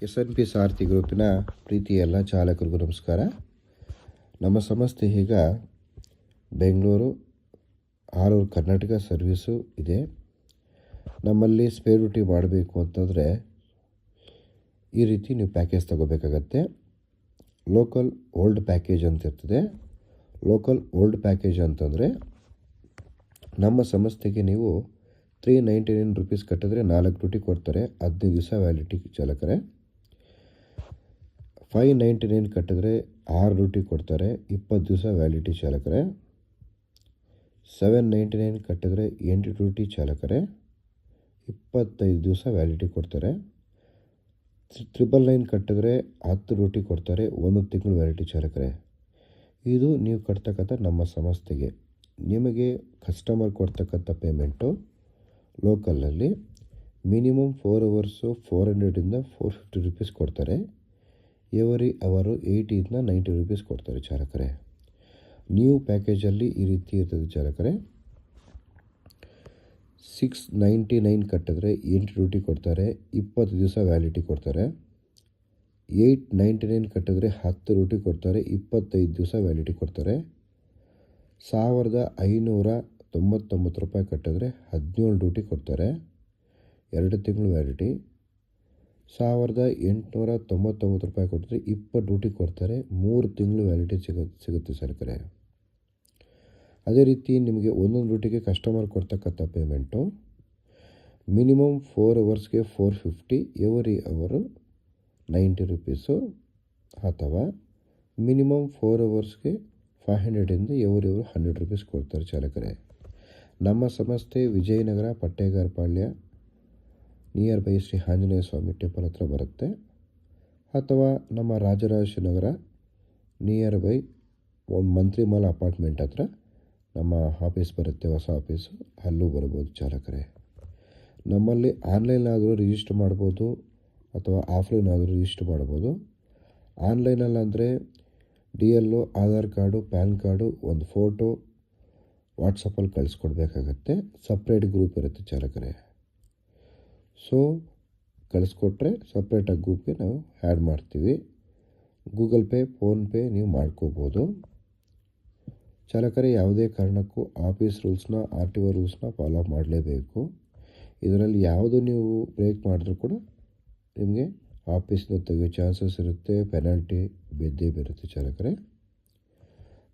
SNP ಸಾರಥಿ ಗ್ರೂಪಿನ ಪ್ರೀತಿಯ ಎಲ್ಲ ಚಾಲಕರಿಗೂ ನಮಸ್ಕಾರ. ನಮ್ಮ ಸಂಸ್ಥೆ ಈಗ Bengaluru all over Karnataka service ಇದೆ. ನಮ್ಮಲ್ಲಿ ಸ್ಪೇರ್ ಡ್ಯೂಟಿ ಮಾಡಬೇಕು ಅಂತಂದರೆ ಈ ರೀತಿ ನೀವು ಪ್ಯಾಕೇಜ್ ತಗೋಬೇಕಾಗತ್ತೆ. ಲೋಕಲ್ ಓಲ್ಡ್ ಪ್ಯಾಕೇಜ್ ಅಂತ ಇರ್ತದೆ. ಲೋಕಲ್ ಓಲ್ಡ್ ಪ್ಯಾಕೇಜ್ ಅಂತಂದರೆ ನಮ್ಮ ಸಂಸ್ಥೆಗೆ ನೀವು 399 ರೂಪೀಸ್ ಕಟ್ಟಿದ್ರೆ 4 ಡ್ಯೂಟಿ ಕೊಡ್ತಾರೆ, 15 ದಿವಸ ವ್ಯಾಲಿಡಿಟಿ ಚಾಲಕರೇ. 599 ಕಟ್ಟಿದ್ರೆ 6 ಡ್ಯೂಟಿ ಕೊಡ್ತಾರೆ, 20 ದಿವಸ ವ್ಯಾಲಿಡಿಟಿ ಚಾಲಕರೇ. 799 ಕಟ್ಟಿದ್ರೆ 8 ಡ್ಯೂಟಿ ಚಾಲಕರೇ, 25 ದಿವಸ ವ್ಯಾಲಿಡಿಟಿ ಕೊಡ್ತಾರೆ. 999 ಕಟ್ಟಿದ್ರೆ 10 ಡ್ಯೂಟಿ ಕೊಡ್ತಾರೆ, 1 ತಿಂಗಳು ವ್ಯಾಲಿಡಿಟಿ ಚಾಲಕರೇ. ಇದು ನೀವು ಕಟ್ತಕ್ಕಂಥ ನಮ್ಮ ಸಂಸ್ಥೆಗೆ. ನಿಮಗೆ ಕಸ್ಟಮರ್ ಕೊಡ್ತಕ್ಕಂಥ ಪೇಮೆಂಟು ಲೋಕಲಲ್ಲಿ ಮಿನಿಮಮ್ 4 ಅವರ್ಸು 400ಇಂದ 450 ರೂಪೀಸ್ ಕೊಡ್ತಾರೆ. ಎವರಿ ಅವರು 80ಇಂದ 90 ರೂಪೀಸ್ ಕೊಡ್ತಾರೆ ಚಾಲಕರೇ. ನ್ಯೂ ಪ್ಯಾಕೇಜಲ್ಲಿ ಈ ರೀತಿ ಇರ್ತದೆ ಚಾಲಕರೇ. 699 ಕಟ್ಟಿದ್ರೆ 8 ಡ್ಯೂಟಿ ಕೊಡ್ತಾರೆ, 20 ದಿವಸ ವ್ಯಾಲಿಡಿಟಿ ಕೊಡ್ತಾರೆ. 899 ಕಟ್ಟಿದ್ರೆ 10 ಡ್ಯೂಟಿ ಕೊಡ್ತಾರೆ, 25 ದಿವಸ ವ್ಯಾಲಿಡಿಟಿ ಕೊಡ್ತಾರೆ. 1599 ರೂಪಾಯಿ ಕಟ್ಟಿದ್ರೆ 17 ಡ್ಯೂಟಿ ಕೊಡ್ತಾರೆ, 2 ತಿಂಗಳು ವ್ಯಾಲಿಡಿಟಿ. 1899 ರೂಪಾಯಿ ಕೊಟ್ಟಿದ್ರೆ 20 ಡ್ಯೂಟಿ ಕೊಡ್ತಾರೆ, 3 ತಿಂಗಳು ವ್ಯಾಲಿಡಿಟಿ ಸಿಗುತ್ತೆ ಚಾಲಕರೇ. ಅದೇ ರೀತಿ ನಿಮಗೆ ಒಂದೊಂದು ಡ್ಯೂಟಿಗೆ ಕಸ್ಟಮರ್ ಕೊಡ್ತಕ್ಕಂಥ ಪೇಮೆಂಟು ಮಿನಿಮಮ್ 4 ಅವರ್ಸ್ಗೆ 450, ಎವರಿ ಅವರು 90 ರೂಪೀಸು, ಅಥವಾ ಮಿನಿಮಮ್ 4 ಅವರ್ಸ್ಗೆ 500ಇಂದ ಎವರಿ ಅವರು 100 ರೂಪೀಸ್ ಕೊಡ್ತಾರೆ ಚಾಲಕರೇ. ನಮ್ಮ ಸಂಸ್ಥೆ Vijayanagara Pattegarapalya near by Shri Anjaneya Swamy temple ಹತ್ರ ಬರುತ್ತೆ, ಅಥವಾ ನಮ್ಮ Rajarajeshwari Nagar near by Mantri mall apartment ಹತ್ರ ನಮ್ಮ ಆಫೀಸ್ ಬರುತ್ತೆ, ಹೊಸ ಆಫೀಸು, ಅಲ್ಲೂ ಬರ್ಬೋದು ಚಾಲಕರೇ. ನಮ್ಮಲ್ಲಿ ಆನ್ಲೈನ್ ಆದರೂ ರಿಜಿಸ್ಟರ್ ಮಾಡ್ಬೋದು, ಅಥವಾ ಆಫ್ಲೈನ್ ಆದರೂ ರಿಜಿಸ್ಟರ್ ಮಾಡ್ಬೋದು. ಆನ್ಲೈನಲ್ಲಾಂದರೆ DL, Aadhaar card, PAN card, ಒಂದು ಫೋಟೋ ವಾಟ್ಸಪ್ಪಲ್ಲಿ ಕಳಿಸ್ಕೊಡ್ಬೇಕಾಗತ್ತೆ. ಸಪ್ರೇಟ್ ಗ್ರೂಪ್ ಇರುತ್ತೆ ಚಾಲಕರೇ. ಸೊ ಕಳಿಸ್ಕೊಟ್ರೆ ಸಪ್ರೇಟಾಗಿ ಗ್ರೂಪ್ಗೆ ನಾವು ಆ್ಯಡ್ ಮಾಡ್ತೀವಿ. ಗೂಗಲ್ ಪೇ, ಫೋನ್ಪೇ ನೀವು ಮಾಡ್ಕೋಬೋದು ಚಾಲಕರೇ. ಯಾವುದೇ ಕಾರಣಕ್ಕೂ ಆಫೀಸ್ ರೂಲ್ಸ್ನ, RTO ರೂಲ್ಸ್ನ ಫಾಲೋ ಮಾಡಲೇಬೇಕು. ಇದರಲ್ಲಿ ಯಾವುದು ನೀವು ಬ್ರೇಕ್ ಮಾಡಿದ್ರೂ ಕೂಡ ನಿಮಗೆ ಆಫೀಸ್ನ ತೆಗೆಯೋ ಚಾನ್ಸಸ್ ಇರುತ್ತೆ, ಪೆನಾಲ್ಟಿ ಬಿದ್ದೇ ಬರುತ್ತೆ ಚಾಲಕರೇ.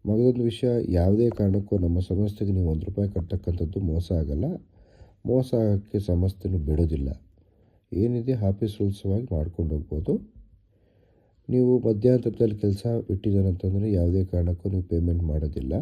ಮಗದೊಂದು ವಿಷಯ, ಯಾವುದೇ ಕಾರಣಕ್ಕೂ ನಮ್ಮ ಸಂಸ್ಥೆಗೆ ನೀವು 1 ರೂಪಾಯಿ ಕಟ್ಟತಕ್ಕಂಥದ್ದು ಮೋಸ ಆಗಲ್ಲ. ಮೋಸ ಆಗೋಕ್ಕೆ ಸಂಸ್ಥೆನೂ ಬಿಡೋದಿಲ್ಲ. ಏನಿದೆ ಆಫೀಸ್ ರೂಲ್ಸವಾಗಿ ಮಾಡ್ಕೊಂಡು ಹೋಗ್ಬೋದು. ನೀವು ಮಧ್ಯಂತರದಲ್ಲಿ ಕೆಲಸ ಬಿಟ್ಟಿದ್ದಾರೆ ಅಂತಂದರೆ ಯಾವುದೇ ಕಾರಣಕ್ಕೂ ನೀವು ಪೇಮೆಂಟ್ ಮಾಡೋದಿಲ್ಲ.